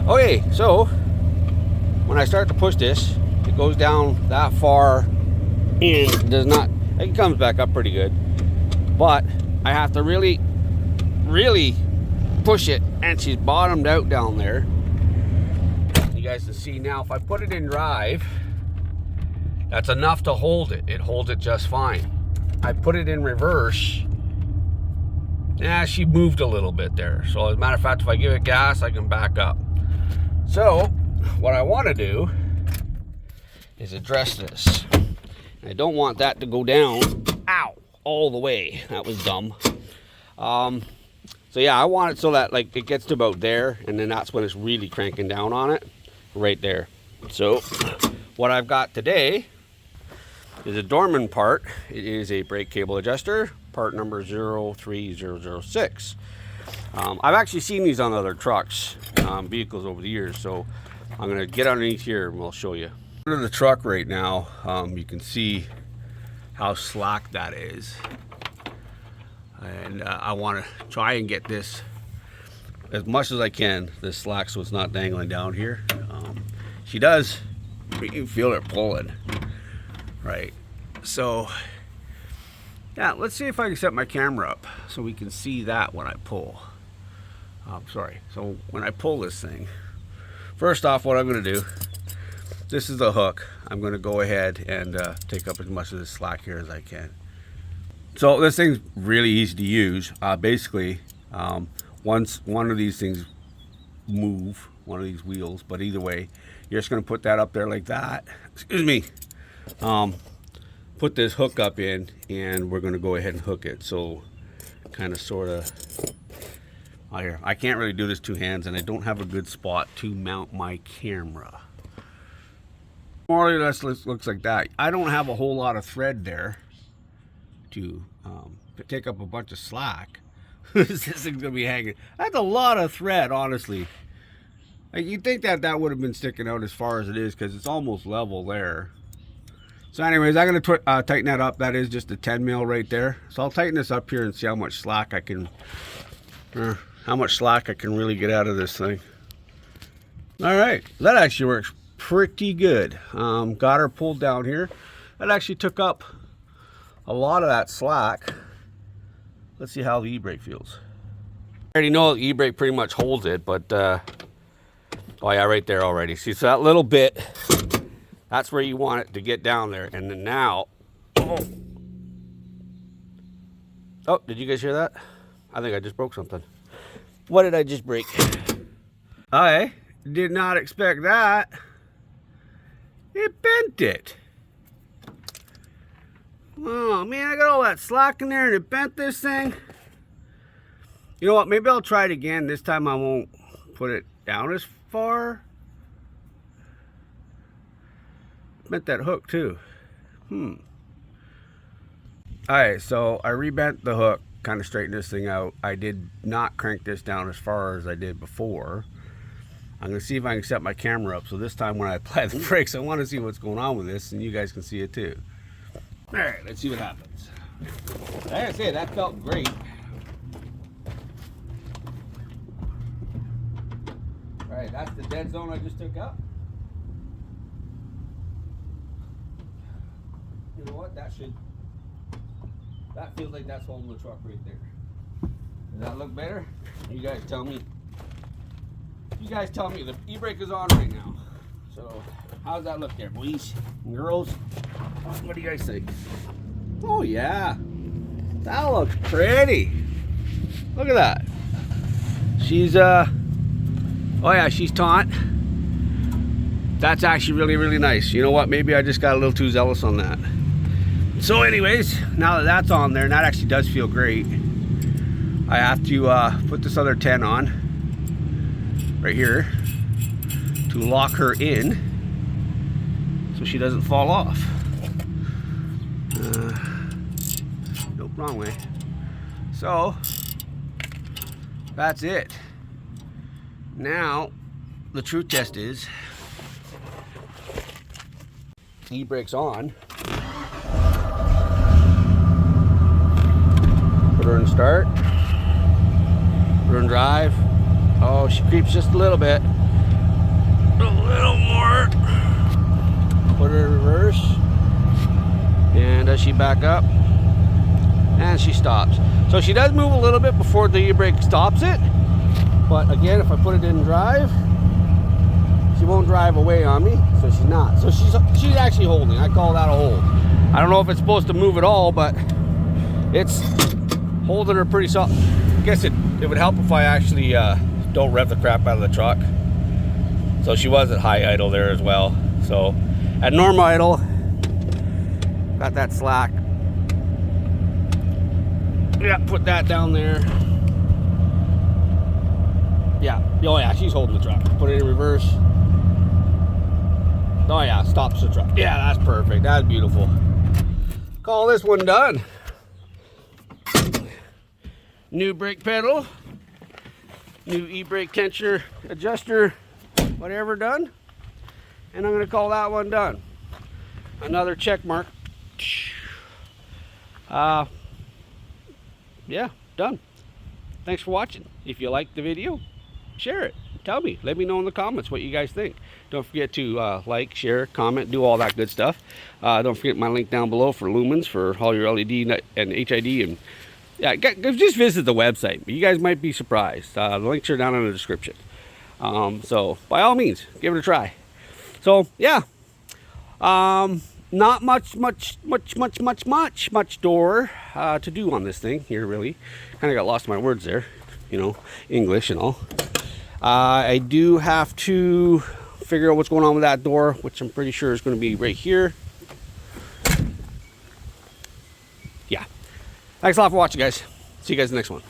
Okay, so when I start to push this, it goes down that far and does not, it comes back up pretty good, but I have to really push it, and she's bottomed out down there. You guys can see now, if I put it in drive, that's enough to hold it. It holds it just fine. I put it in reverse, she moved a little bit there. So as a matter of fact, if I give it gas, I can back up. So what I want to do is address this. I don't want that to go down, ow, all the way. That was dumb. So yeah, I want it so that like it gets to about there, and then that's when it's really cranking down on it, right there. So what I've got today is a Dorman part. It is a brake cable adjuster, part number 03006. I've actually seen these on other trucks, vehicles over the years, so I'm going to get underneath here and we'll show you. Under the truck right now, you can see how slack that is, and I want to try and get this as much as I can, this slack, so it's not dangling down here. She does, you can feel it pulling, right? So yeah, let's see if I can set my camera up so we can see that when I pull. So when I pull this thing, first off, what I'm going to do, this is the hook. I'm going to go ahead and take up as much of this slack here as I can. So this thing's really easy to use. Basically, once one of these things move, one of these wheels, but either way, you're just going to put that up there like that. Excuse me. Put this hook up in, and we're going to go ahead and hook it. So kind of sort of here. I can't really do this two hands, and I don't have a good spot to mount my camera. More or less looks like that. I don't have a whole lot of thread there to take up a bunch of slack. This thing's gonna be hanging. That's a lot of thread, honestly. Like, you'd think that that would have been sticking out as far as it is, because it's almost level there. So anyways, I'm going to tighten that up. That is just a 10 mil right there. So I'll tighten this up here and see how much slack I can really get out of this thing. All right, that actually works pretty good. Got her pulled down here. That actually took up a lot of that slack. Let's see how the e-brake feels. I already know the e-brake pretty much holds it, but oh yeah, right there already. See, so that little bit, that's where you want it to get down there. And then now, oh, did you guys hear that? I think I just broke something. What did I just break? I did not expect that. It bent it. Oh man, I got all that slack in there and it bent this thing. You know what, maybe I'll try it again. This time I won't put it down as far. Bent that hook too. Alright, so I rebent the hook, kind of straightened this thing out. I did not crank this down as far as I did before. I'm going to see if I can set my camera up, so this time when I apply the brakes, I want to see what's going on with this, and you guys can see it too. Alright, let's see what happens. Like I say, that felt great. Alright, that's the dead zone I just took up. You know what, that feels like that's holding the truck right there. Does that look better? You guys tell me. You guys tell me. The e-brake is on right now. So how's that look there, boys and girls? What do you guys think? Oh yeah, that looks pretty. Look at that. She's oh yeah, she's taut. That's actually really, really nice. You know what, maybe I just got a little too zealous on that. So anyways, now that that's on there, and that actually does feel great, I have to put this other 10 on right here to lock her in so she doesn't fall off. Nope, wrong way. So that's it. Now the true test is e-brake's on. Put her in start. Put her in drive. Oh, she creeps just a little bit. A little more. Put her in reverse. And does she back up? And she stops. So she does move a little bit before the e-brake stops it. But again, if I put it in drive, she won't drive away on me. So she's not. So she's actually holding. I call that a hold. I don't know if it's supposed to move at all, but it's holding her pretty solid. I guess it would help if I actually don't rev the crap out of the truck. So she was at high idle there as well. So at normal idle, got that slack. Yeah, put that down there. Yeah, oh yeah, she's holding the truck. Put it in reverse. Oh yeah, stops the truck. Yeah, that's perfect. That's beautiful. Call this one done. New brake pedal. New e-brake tensioner adjuster, whatever done. And I'm going to call that one done. Another check mark. Yeah, done. Thanks for watching. If you liked the video, share it. Tell me. Let me know in the comments what you guys think. Don't forget to like, share, comment, do all that good stuff. Don't forget my link down below for lumens for all your LED and HID. And yeah, just visit the website. You guys might be surprised. The links are down in the description. So by all means, give it a try. So yeah, not much door to do on this thing here, really. Kind of got lost in my words there, you know, English and all. I do have to figure out what's going on with that door, which I'm pretty sure is going to be right here. Yeah. Thanks a lot for watching, guys. See you guys in the next one.